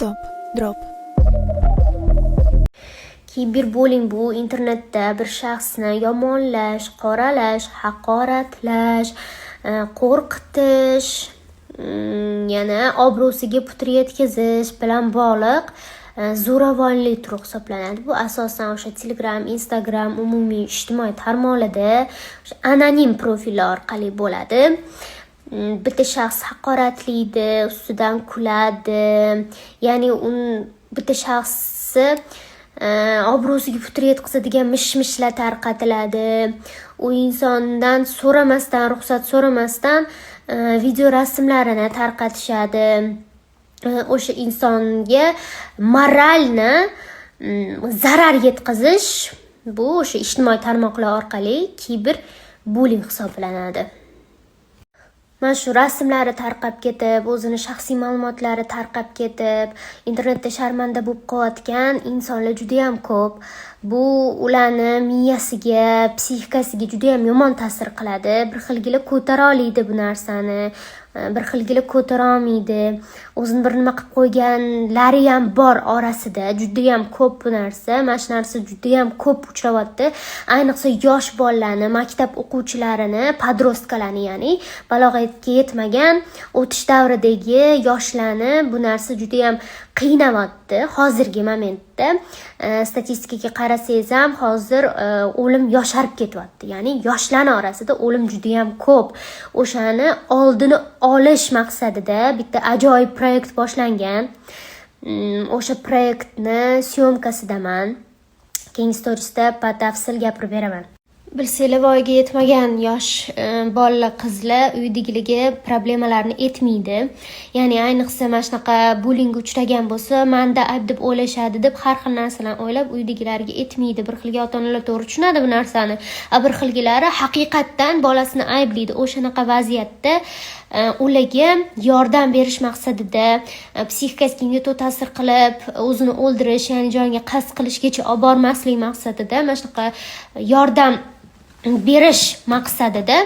Stop, drop. Kiberbullying bu internetda bir shaxsni yomonlash, qoralash, haqoratlash, qo'rqitish, yana obro'siga putur yetkazish bilan bog'liq zo'ravonlik turi hisoblanadi. Bu asosan o'sha Telegram, Instagram, umumiy ijtimoiy tarmoqlarda anonim profillar orqali bo'ladi. Bitta shaxs haqoratlaydi, ustidan kuladi. Ya'ni bitta shaxsni obro'siga putur yetkazadigan mish-mishlar tarqatiladi. U insondan so'ramasdan, ruxsat so'ramasdan video rasmlarini tarqatishadi. O'sha insonga moralni zarar yetkazish bu o'sha ijtimoiy tarmoqlar orqali kiberbullying hisoblanadi. Mana shu rasmlari tarqab ketib, o'zini shaxsiy ma'lumotlari tarqab ketib, internetda sharmanda bo'lib qolayotgan insonlar juda ham ko'p. Bu ularni miyasiga, psixikasiga juda ham yomon ta'sir qiladi. Bir xilgila ko'tara olmaydi bu narsani, bir xilgila ko'tara olmaydi. O'zini bir nima qilib qo'yganlari ham bor orasida. Juda ham ko'p bu narsa. Mana shu narsa juda ham ko'p uchrayapti. Ayniqsa yosh bolalarni, maktab o'quvchilarini, podrostkalarni, ya'ni balog'atga yetmagan o'tish davridagi yoshlarni bu narsa juda ham qiynayapti hozirgi momentda. Statistikaga qarasangiz ham hozir o'lim yosharib ketyapti. Ya'ni yoshlarning orasida o'lim juda ham ko'p. O'shani oldini olish maqsadida bitta ajoyib proyekt boshlangan. O'sha proyektni syomkasidaman. Keyingi storiesda batafsil gapirib beraman. Bilsanglar, voyaga yetmagan yosh bolalar, qizlar uydagilarga problemalarni aytmaydi. Ya'ni ayniqsa mana shunaqa bullyingga uchragan bo'lsa, menda ayb deb o'ylashadi deb har xil narsalarni o'ylab uydagilariga aytmaydi. Bir xilga ota-onalar to'g'ri tushunadi bu narsani. Bir xilgilari haqiqatdan bolasini ayblaydi. O'shanaqa vaziyatda ularga yordam berish maqsadida psixikasiga ta'sir qilib, o'zini o'ldirish, ya'ni joniga qasd qilishgacha olib bormaslik maqsadida mana shunaqa yordam berish maqsadida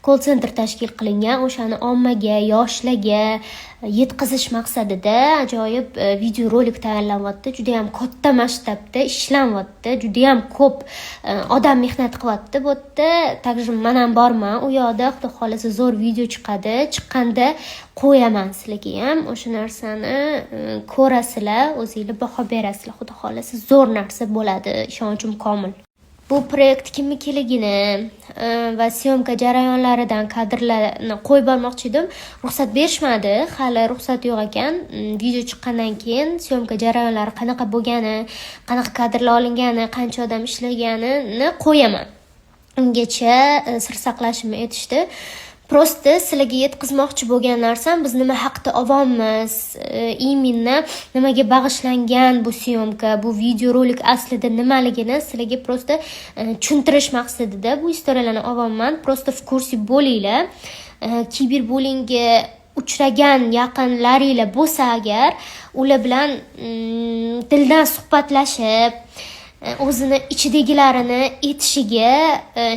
call center tashkil qilingan. O'shani ommaga, yoshlarga yetkazish maqsadida ajoyib video rolik tayyorlanyapti. Juda ham katta masshtabda ishlanyapti. Juda ham ko'p odam mehnat qilyapti. Bu yerda takjim men ham borman. U yoqda xudo xolasa zo'r video chiqadi. Chiqqanda qo'yaman sizlarga ham. O'sha narsani ko'rasizlar, o'zingizlar baho berasizlar. Xudo xolasa zo'r narsa bo'ladi, ishonchim komil. Bu proyekt kimnikiligini va syomka jarayonlaridan kadrlarni qo'yib bormoqchi edim. Ruxsat berishmadi. Hali ruxsat yo'q ekan. Video chiqqandan keyin syomka jarayonlari qanaqa bo'lgani, qanaqa kadrlar olingani, qancha odam ishlaganini qo'yaman. Ungacha sir saqlashimni aytishdi. Prosta sizlarga yetkazmoqchi bo'lgan narsam, biz nima haqda avommiz, imенно nimaga bag'ishlangan bu syomka, bu video rolik aslida nimaligini sizlarga prosta tushuntirish maqsadida bu istoriyalarni avomman. Prosta в курсе bo'linglar. Kiberbullyingga uchragan yaqinlaringlar bo'lsa agar, ular bilan dildan suhbatlashib, o'zini ichidagilarini aytishiga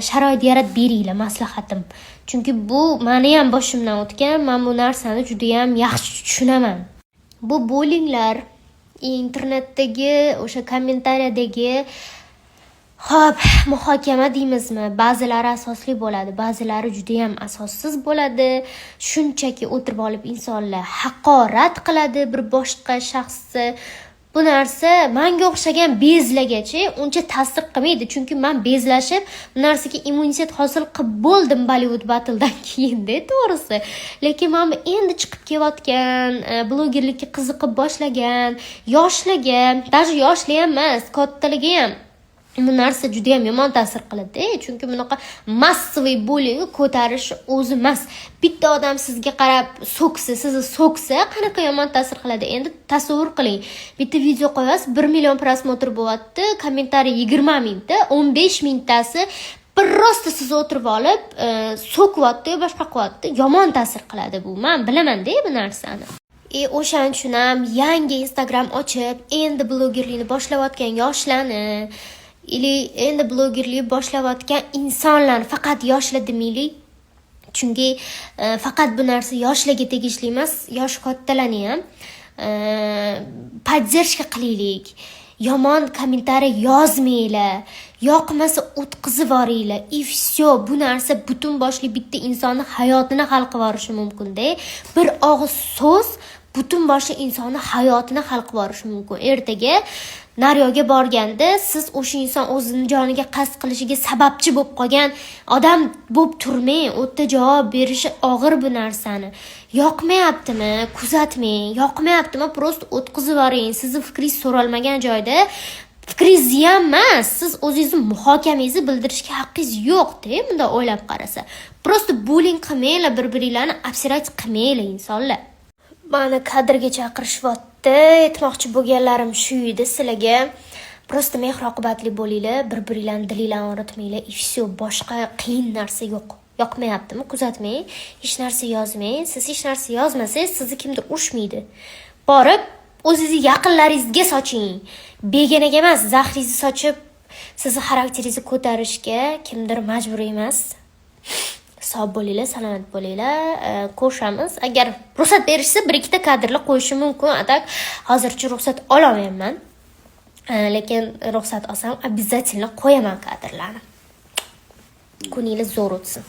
sharoit yaratib beringlar, maslahatim. Chunki bu meni ham boshimdan o'tgan. Men bu narsani juda ham yaxshi tushunaman. Bu bullyinglar internetdagi o'sha kommentariyadagi muhokama deymizmi? Ba'zilari asosli bo'ladi, ba'zilari juda ham asossiz bo'ladi. Shunchaki o'tirib olib insonlar haqorat qiladi bir boshqa shaxsni. Bu narsa menga o'xshagan bezlagacha uncha ta'sir qilmaydi. Chunki men bezlashib, bu narsaga immunitet hosil qilib bo'ldim Bollywood battledan keyin-da, to'g'risi. Lekin men endi chiqib kelayotgan, blogerlikka qiziqib boshlagan yoshlarga, даже yoshlar emas, kattalarga ham bu narsa juda ham yomon ta'sir qiladi. Chunki bunaqa massiviy bullyingni ko'tarish o'zi emas. Bitta odam sizga qarab so'ksa, sizni so'ksa, qanaqa yomon ta'sir qiladi? Endi tasavvur qiling. Bitta video qo'yasiz, 1 million prosmotr bo'lyapti, kommentariy 20 mingta, 15 mingtasi prosta siz o'tirib olib, so'kyapti, boshqa qilyapti. Yomon ta'sir qiladi bu. Men bilaman-da bu narsani. O'shaning uchun ham yangi Instagram ochib, endi blogerlikni boshlayotgan yoshlarni endi blogerlik boshlayotgan insonlar, faqat yoshlar demaylik. Chunki faqat bu narsa yoshlarga tegishli emas, yosh kattalarni ham поддержка qilaylik. Yomon kommentariy yozmanglar. Yoqmasa o'tkazib yuboringlar. И все. Bu narsa butun boshli bitta insonning hayotini hal qilib yuborishi mumkin-da. Bir og'iz so'z butun boshli insonning hayotini hal qilib yuborishi mumkin. Ertaga Naryoga borganda siz o'sha inson o'zining joniga qasd qilishiga sababchi bo'lib qolgan odam bo'lib turmang. O'tda javob berishi og'ir bu narsani. Yoqmayaptimi? Kuzatmang. Yoqmayaptimi? Prosta o'tkazib yuboring. Sizning fikringiz so'ralmagan joyda fikringiz ham emas. Siz o'zingizning muhokamangizni bildirishga haqqingiz yo'q-da, bunda o'ylab qarasa. Prosta bullying qilmanglar, bir-biringlarni obsirать qilmanglar insonlar. Mani kadrga chaqirishyapti. Aytmoqchi bo'lganlarim shu edi sizlarga. Prosta mehr-oqibatli bo'linglar, bir-biringlarni dilinglarni og'ritmanglar. И все, boshqa qiyin narsa yo'q. Yoqmayaptimi? Kuzatmang. Hech narsa yozmang. Siz hech narsa yozmasangiz, sizni kimdir urushmaydi. Borib o'zingizni yaqinlaringizga soching. Begonaga emas, zahringizni sochib, sizni xarakteringizni ko'tarishga kimdir majbur emas. Sog' bo'linglar, salomat bo'linglar. Ko'rishamiz. Agar ruxsat berishsa, bir ikkita kadrlar qo'yishim mumkin. Atak hozircha ruxsat olmayman. Lekin ruxsat olsam, обязательно qo'yaman kadrlarni. Kuninglar zo'r o'tsin.